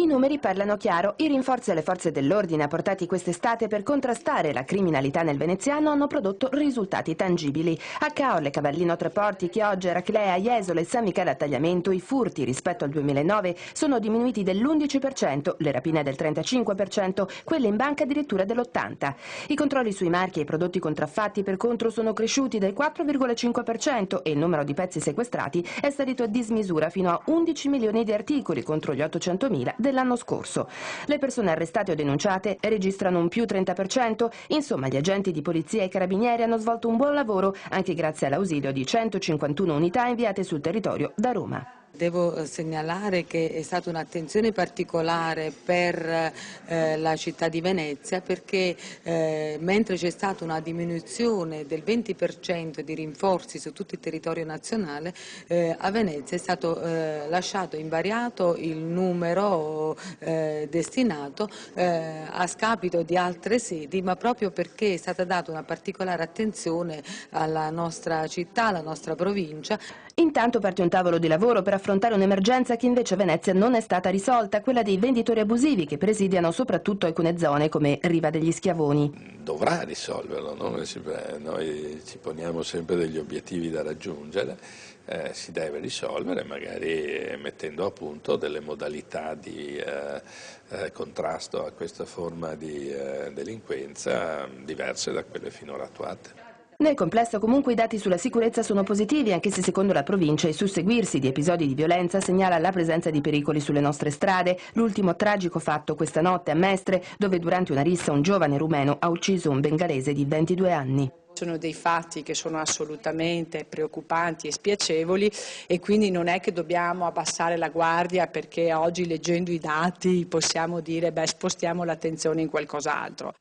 I numeri parlano chiaro. I rinforzi alle forze dell'ordine apportati quest'estate per contrastare la criminalità nel veneziano hanno prodotto risultati tangibili. A Caorle, Cavallino Treporti, Chioggia, Eraclea, Jesolo e San Michele a Tagliamento i furti rispetto al 2009 sono diminuiti dell'11%, le rapine del 35%, quelle in banca addirittura dell'80%. I controlli sui marchi e i prodotti contraffatti per contro sono cresciuti del 4,5% e il numero di pezzi sequestrati è salito a dismisura fino a 11 milioni di articoli contro gli 800.000 dell'anno scorso. Le persone arrestate o denunciate registrano un più 30%, insomma gli agenti di polizia e i carabinieri hanno svolto un buon lavoro anche grazie all'ausilio di 151 unità inviate sul territorio da Roma. Devo segnalare che è stata un'attenzione particolare per la città di Venezia perché mentre c'è stata una diminuzione del 20% di rinforzi su tutto il territorio nazionale, a Venezia è stato lasciato invariato il numero destinato a scapito di altre sedi, ma proprio perché è stata data una particolare attenzione alla nostra città, alla nostra provincia. Intanto parte un tavolo di lavoro per affrontare un'emergenza che invece a Venezia non è stata risolta, quella dei venditori abusivi che presidiano soprattutto alcune zone come Riva degli Schiavoni. Dovrà risolverlo, no? Noi ci poniamo sempre degli obiettivi da raggiungere, si deve risolvere magari mettendo a punto delle modalità di contrasto a questa forma di delinquenza diverse da quelle finora attuate. Nel complesso comunque i dati sulla sicurezza sono positivi, anche se secondo la provincia il susseguirsi di episodi di violenza segnala la presenza di pericoli sulle nostre strade. L'ultimo tragico fatto questa notte a Mestre, dove durante una rissa un giovane rumeno ha ucciso un bengalese di 22 anni. Sono dei fatti che sono assolutamente preoccupanti e spiacevoli e quindi non è che dobbiamo abbassare la guardia perché oggi leggendo i dati possiamo dire spostiamo l'attenzione in qualcos'altro.